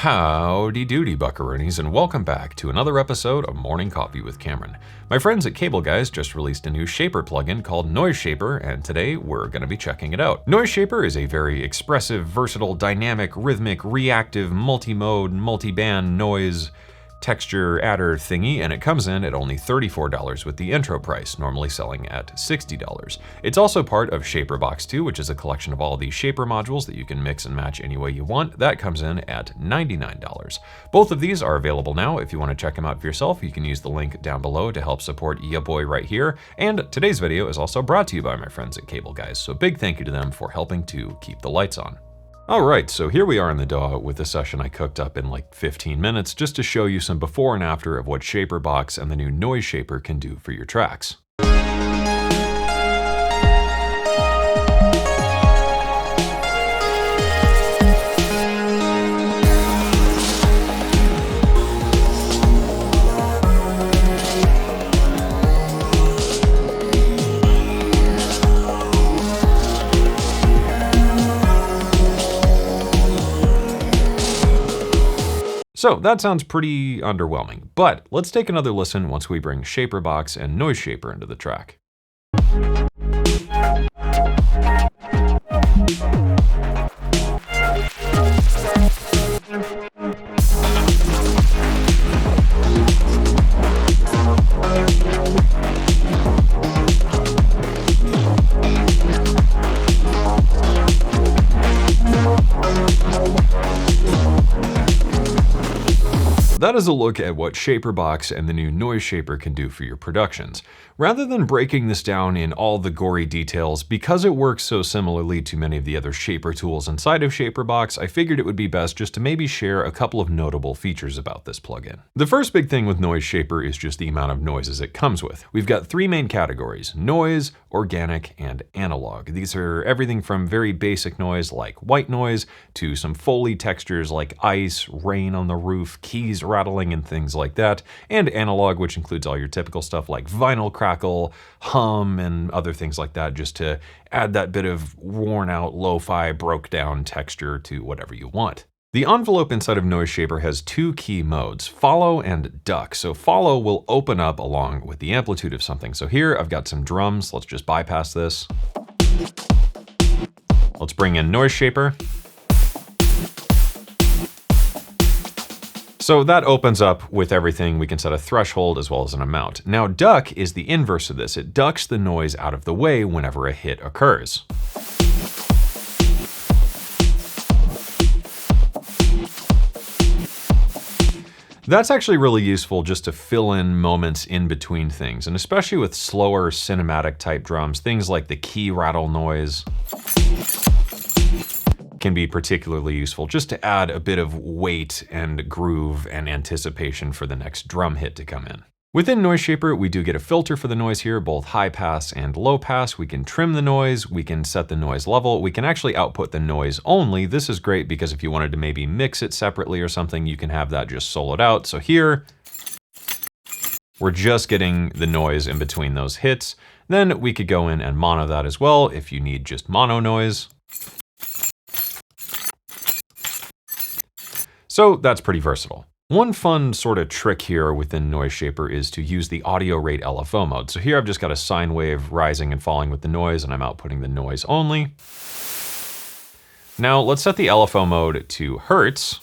Howdy doody, buckaroonies, and welcome back to another episode of Morning Coffee with Cameron. My friends at Cableguys just released a new Shaper plugin called NoiseShaper, and today we're going to be checking it out. NoiseShaper is a very expressive, versatile, dynamic, rhythmic, reactive, multi-mode, multi-band noise texture adder thingy, and it comes in at only $34 with the intro price, normally selling at $60. It's also part of ShaperBox 2, which is a collection of all these Shaper modules that you can mix and match any way you want. That comes in at $99. Both of these are available now. If you want to check them out for yourself, you can use the link down below to help support ya boy right here. And today's video is also brought to you by my friends at Cableguys, so big thank you to them for helping to keep the lights on. Alright, so here we are in the DAW with a session I cooked up in like 15 minutes just to show you some before and after of what ShaperBox and the new NoiseShaper can do for your tracks. So that sounds pretty underwhelming, but let's take another listen once we bring ShaperBox and NoiseShaper into the track. That is a look at what ShaperBox and the new NoiseShaper can do for your productions. Rather than breaking this down in all the gory details, because it works so similarly to many of the other Shaper tools inside of ShaperBox, I figured it would be best just to maybe share a couple of notable features about this plugin. The first big thing with NoiseShaper is just the amount of noises it comes with. We've got three main categories: noise, organic, and analog. These are everything from very basic noise like white noise to some Foley textures like ice, rain on the roof, keys rattling, and things like that, and analog, which includes all your typical stuff like vinyl crackle, hum, and other things like that, just to add that bit of worn out lo-fi broke down texture to whatever you want. The envelope inside of NoiseShaper has two key modes, follow and duck. So follow will open up along with the amplitude of something. So here I've got some drums. Let's just bypass this. Let's bring in NoiseShaper. So that opens up with everything. We can set a threshold as well as an amount. Now duck is the inverse of this. It ducks the noise out of the way whenever a hit occurs. That's actually really useful just to fill in moments in between things, and especially with slower cinematic type drums, things like the key rattle noise can be particularly useful just to add a bit of weight and groove and anticipation for the next drum hit to come in. Within NoiseShaper, we do get a filter for the noise here, both high pass and low pass. We can trim the noise, we can set the noise level, we can actually output the noise only. This is great because if you wanted to maybe mix it separately or something, you can have that just soloed out. So here, we're just getting the noise in between those hits. Then we could go in and mono that as well if you need just mono noise. So that's pretty versatile. One fun sort of trick here within NoiseShaper is to use the audio rate LFO mode. So here I've just got a sine wave rising and falling with the noise, and I'm outputting the noise only. Now let's set the LFO mode to hertz.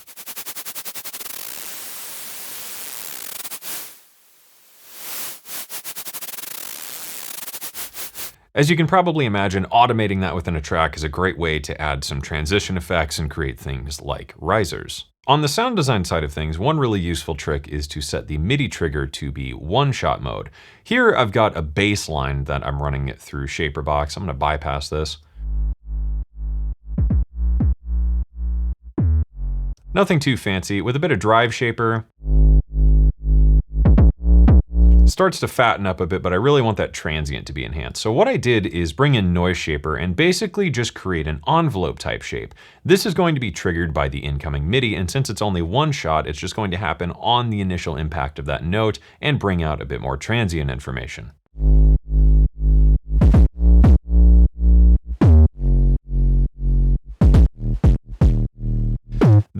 As you can probably imagine, automating that within a track is a great way to add some transition effects and create things like risers. On the sound design side of things, one really useful trick is to set the MIDI trigger to be one-shot mode. Here I've got a bass line that I'm running through ShaperBox. I'm going to bypass this. Nothing too fancy. With a bit of drive shaper, starts to fatten up a bit, but I really want that transient to be enhanced. So what I did is bring in NoiseShaper and basically just create an envelope type shape. This is going to be triggered by the incoming MIDI, and since it's only one shot, it's just going to happen on the initial impact of that note and bring out a bit more transient information.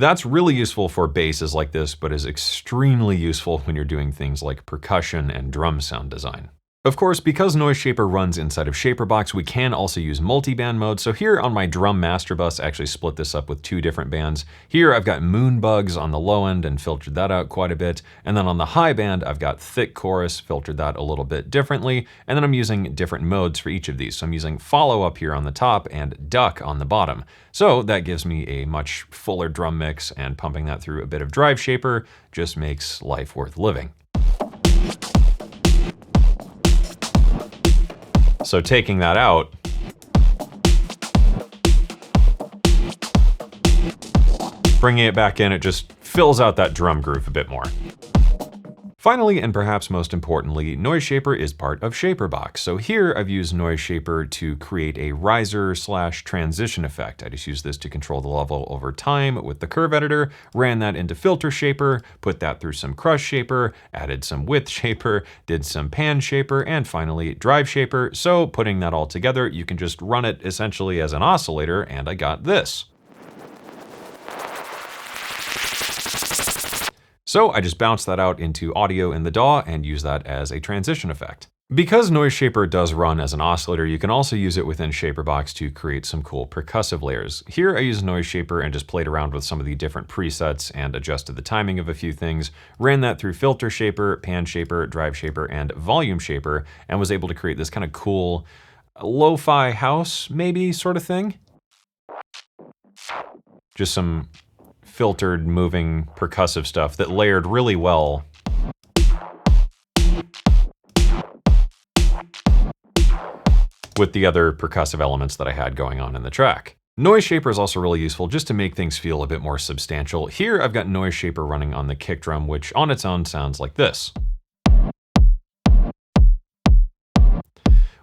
That's really useful for basses like this, but is extremely useful when you're doing things like percussion and drum sound design. Of course, because NoiseShaper runs inside of ShaperBox, we can also use Multiband Mode. So here on my drum master bus, I actually split this up with 2 different bands. Here I've got Moonbugs on the low end and filtered that out quite a bit. And then on the high band, I've got Thick Chorus, filtered that a little bit differently. And then I'm using different modes for each of these. So I'm using Follow up here on the top and Duck on the bottom. So that gives me a much fuller drum mix, and pumping that through a bit of Drive Shaper just makes life worth living. So taking that out, bringing it back in, it just fills out that drum groove a bit more. Finally, and perhaps most importantly, NoiseShaper is part of ShaperBox. So here I've used NoiseShaper to create a riser/transition effect. I just use this to control the level over time with the curve editor, ran that into Filter Shaper, put that through some Crush Shaper, added some Width Shaper, did some Pan Shaper, and finally Drive Shaper. So putting that all together, you can just run it essentially as an oscillator, and I got this. So I just bounce that out into audio in the DAW and use that as a transition effect. Because NoiseShaper does run as an oscillator, you can also use it within ShaperBox to create some cool percussive layers. Here I use NoiseShaper and just played around with some of the different presets and adjusted the timing of a few things, ran that through Filter Shaper, Pan Shaper, Drive Shaper, and Volume Shaper, and was able to create this kind of cool lo-fi house, maybe, sort of thing. Just some filtered, moving, percussive stuff that layered really well with the other percussive elements that I had going on in the track. NoiseShaper is also really useful just to make things feel a bit more substantial. Here I've got NoiseShaper running on the kick drum, which on its own sounds like this,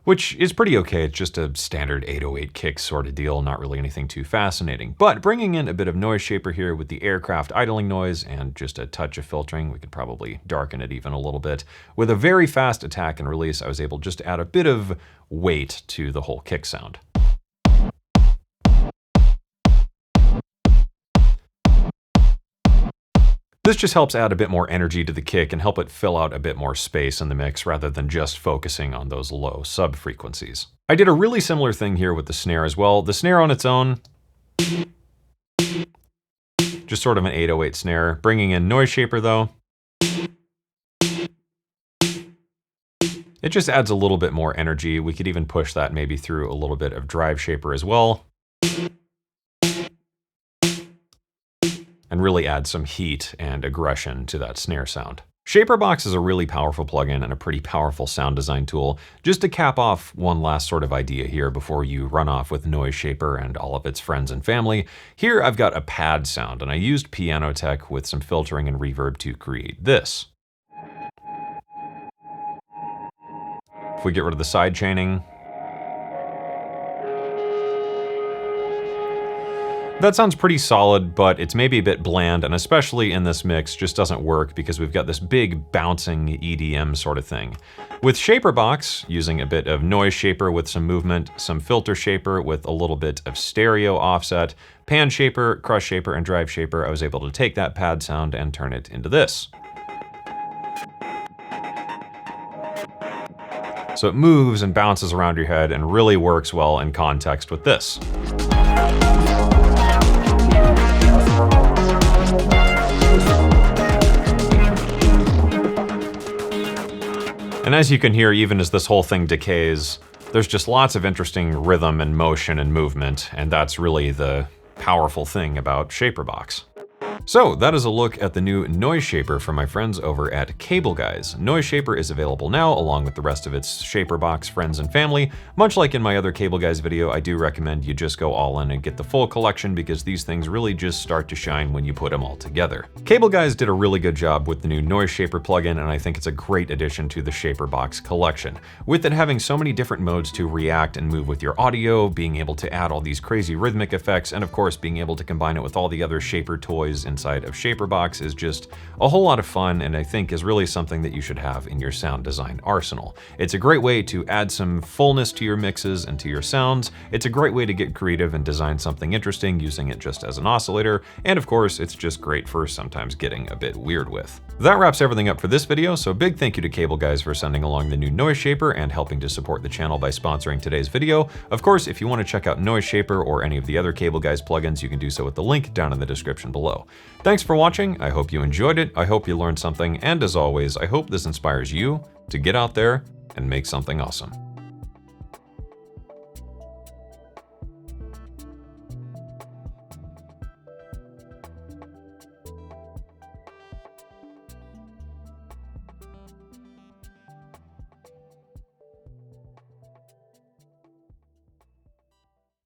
which is pretty okay. It's just a standard 808 kick sort of deal, not really anything too fascinating. But bringing in a bit of NoiseShaper here with the aircraft idling noise and just a touch of filtering, we could probably darken it even a little bit. With a very fast attack and release, I was able just to add a bit of weight to the whole kick sound. This just helps add a bit more energy to the kick and help it fill out a bit more space in the mix rather than just focusing on those low sub frequencies. I did a really similar thing here with the snare as well. The snare on its own, just sort of an 808 snare. Bringing in NoiseShaper though, it just adds a little bit more energy. We could even push that maybe through a little bit of Drive Shaper as well, and really add some heat and aggression to that snare sound. ShaperBox is a really powerful plugin and a pretty powerful sound design tool. Just to cap off one last sort of idea here before you run off with NoiseShaper and all of its friends and family, here I've got a pad sound, and I used Piano Tech with some filtering and reverb to create this. If we get rid of the side chaining, that sounds pretty solid, but it's maybe a bit bland, and especially in this mix just doesn't work because we've got this big bouncing EDM sort of thing. With ShaperBox, using a bit of NoiseShaper with some movement, some Filter Shaper with a little bit of stereo offset, Pan Shaper, Crush Shaper, and Drive Shaper, I was able to take that pad sound and turn it into this. So it moves and bounces around your head and really works well in context with this. And as you can hear, even as this whole thing decays, there's just lots of interesting rhythm and motion and movement, and that's really the powerful thing about ShaperBox. So that is a look at the new NoiseShaper from my friends over at Cableguys. NoiseShaper is available now along with the rest of its ShaperBox friends and family. Much like in my other Cableguys video, I do recommend you just go all in and get the full collection because these things really just start to shine when you put them all together. Cableguys did a really good job with the new NoiseShaper plugin, and I think it's a great addition to the ShaperBox collection. With it having so many different modes to react and move with your audio, being able to add all these crazy rhythmic effects, and of course being able to combine it with all the other Shaper toys and inside of ShaperBox is just a whole lot of fun, and I think is really something that you should have in your sound design arsenal. It's a great way to add some fullness to your mixes and to your sounds. It's a great way to get creative and design something interesting using it just as an oscillator, and of course, it's just great for sometimes getting a bit weird with. That wraps everything up for this video, so big thank you to Cableguys for sending along the new NoiseShaper and helping to support the channel by sponsoring today's video. Of course, if you want to check out NoiseShaper or any of the other Cableguys plugins, you can do so with the link down in the description below. Thanks for watching, I hope you enjoyed it, I hope you learned something, and as always, I hope this inspires you to get out there and make something awesome.